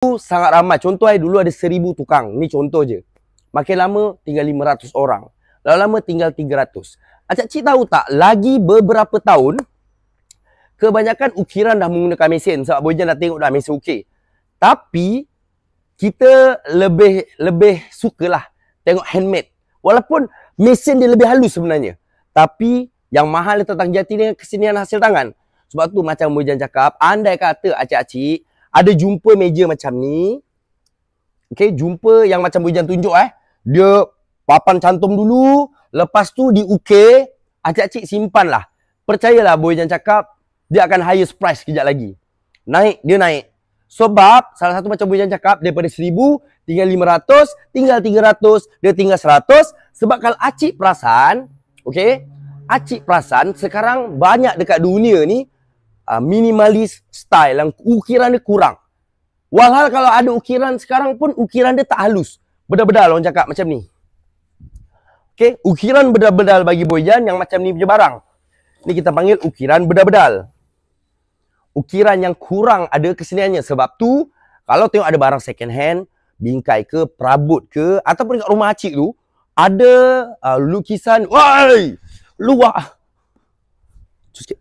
sangat ramai. Contoh dulu ada 1000 tukang. Ni contoh je. Makin lama tinggal 500 orang. Lama-lama tinggal 300. Acak-cik tahu tak, lagi beberapa tahun, kebanyakan ukiran dah menggunakan mesin. Sebab Boy Jan dah tengok dah mesin ukir. Tapi, kita lebih sukalah tengok handmade. Walaupun mesin dia lebih halus sebenarnya. Tapi, yang mahal tentang jati dengan kesenian hasil tangan. Sebab tu macam Boy Jan cakap, andai kata acik-acik ada jumpa meja macam ni. Okay, jumpa yang macam Boy Jan tunjuk dia papan cantum dulu, lepas tu diukir, acik-acik simpan lah. Percayalah Boy Jan cakap, dia akan highest price kejap lagi. Dia naik. Sebab, salah satu macam Boy Jan cakap, daripada 1000, tinggal 500, tinggal 300, dia tinggal 100. Sebab kalau acik perasan, okay, acik perasan, sekarang banyak dekat dunia ni, minimalis style yang ukiran dia kurang. Walhal kalau ada ukiran sekarang pun ukiran dia tak halus. Bedal-bedal orang cakap macam ni. Okay, ukiran bedal-bedal bagi Boy Jan yang macam ni punya barang. Ni kita panggil ukiran bedal-bedal. Ukiran yang kurang ada keseniannya. Sebab tu, kalau tengok ada barang second hand, bingkai ke, perabot ke, ataupun dekat rumah acik tu, ada lukisan, woi, luar. Sikit.